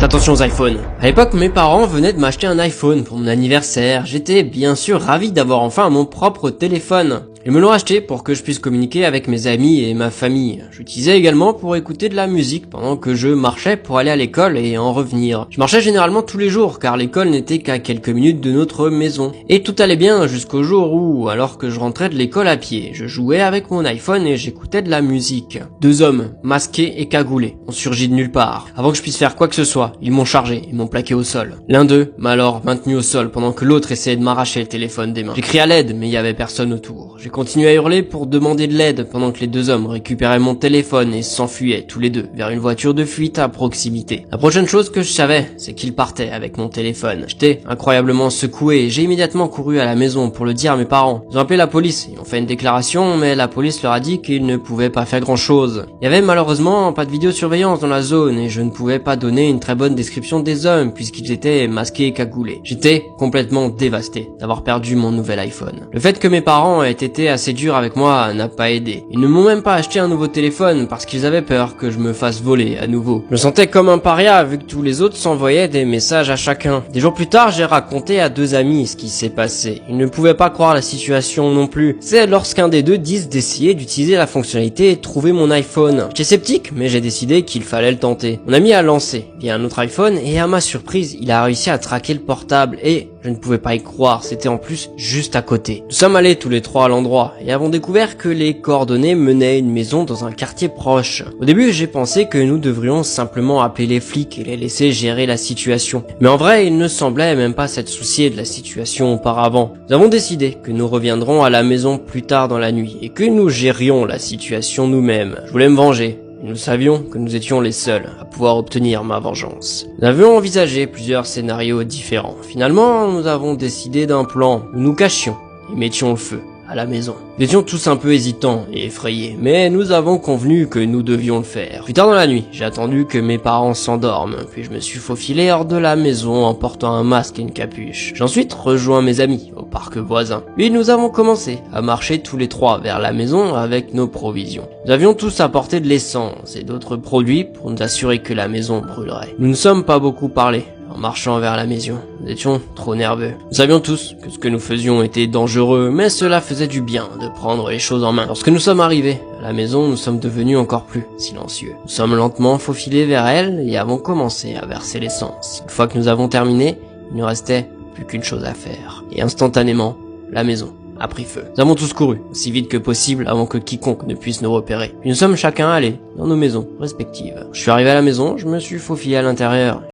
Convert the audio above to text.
attention aux iPhones. À l'époque, mes parents venaient de m'acheter un iPhone pour mon anniversaire. J'étais bien sûr ravi d'avoir enfin mon propre téléphone. Ils me l'ont acheté pour que je puisse communiquer avec mes amis et ma famille. J'utilisais également pour écouter de la musique pendant que je marchais pour aller à l'école et en revenir. Je marchais généralement tous les jours car l'école n'était qu'à quelques minutes de notre maison. Et tout allait bien jusqu'au jour où, alors que je rentrais de l'école à pied, je jouais avec mon iPhone et j'écoutais de la musique. Deux hommes, masqués et cagoulés, ont surgi de nulle part. Avant que je puisse faire quoi que ce soit, ils m'ont chargé et m'ont plaqué au sol. L'un d'eux m'a alors maintenu au sol pendant que l'autre essayait de m'arracher le téléphone des mains. J'ai crié à l'aide mais il y avait personne autour. J'ai continué à hurler pour demander de l'aide pendant que les deux hommes récupéraient mon téléphone et s'enfuyaient tous les deux vers une voiture de fuite à proximité. La prochaine chose que je savais, c'est qu'ils partaient avec mon téléphone. J'étais incroyablement secoué et j'ai immédiatement couru à la maison pour le dire à mes parents. Ils ont appelé la police et ont fait une déclaration, mais la police leur a dit qu'ils ne pouvaient pas faire grand chose. Il y avait malheureusement pas de vidéosurveillance dans la zone et je ne pouvais pas donner une très bonne description des hommes puisqu'ils étaient masqués et cagoulés. J'étais complètement dévasté d'avoir perdu mon nouvel iPhone. Le fait que mes parents aient été assez durs avec moi n'a pas aidé. Ils ne m'ont même pas acheté un nouveau téléphone parce qu'ils avaient peur que je me fasse voler à nouveau. Je me sentais comme un paria vu que tous les autres s'envoyaient des messages à chacun. Des jours plus tard, j'ai raconté à deux amis ce qui s'est passé. Ils ne pouvaient pas croire la situation non plus. C'est lorsqu'un des deux dit d'essayer d'utiliser la fonctionnalité et de trouver mon iPhone. J'étais sceptique, mais j'ai décidé qu'il fallait le tenter. Mon ami a lancé via un autre iPhone et à ma surprise, il a réussi à traquer le portable et je ne pouvais pas y croire, c'était en plus juste à côté. Nous sommes allés tous les trois à l'endroit et avons découvert que les coordonnées menaient à une maison dans un quartier proche. Au début, j'ai pensé que nous devrions simplement appeler les flics et les laisser gérer la situation. Mais en vrai, ils ne semblaient même pas s'être souciés de la situation auparavant. Nous avons décidé que nous reviendrons à la maison plus tard dans la nuit et que nous gérions la situation nous-mêmes. Je voulais me venger. Nous savions que nous étions les seuls à pouvoir obtenir ma vengeance. Nous avions envisagé plusieurs scénarios différents. Finalement, nous avons décidé d'un plan où nous cachions et mettions le feu à la maison. Nous étions tous un peu hésitants et effrayés, mais nous avons convenu que nous devions le faire. Plus tard dans la nuit, j'ai attendu que mes parents s'endorment, puis je me suis faufilé hors de la maison en portant un masque et une capuche. J'ai ensuite rejoint mes amis au parc voisin. Puis nous avons commencé à marcher tous les trois vers la maison avec nos provisions. Nous avions tous apporté de l'essence et d'autres produits pour nous assurer que la maison brûlerait. Nous ne sommes pas beaucoup parlé en marchant vers la maison. Nous étions trop nerveux. Nous savions tous que ce que nous faisions était dangereux, mais cela faisait du bien de prendre les choses en main. Lorsque nous sommes arrivés à la maison, nous sommes devenus encore plus silencieux. Nous sommes lentement faufilés vers elle et avons commencé à verser l'essence. Une fois que nous avons terminé, il ne restait plus qu'une chose à faire. Et instantanément, la maison a pris feu. Nous avons tous couru, aussi vite que possible avant que quiconque ne puisse nous repérer. Puis nous sommes chacun allés dans nos maisons respectives. Je suis arrivé à la maison, je me suis faufilé à l'intérieur.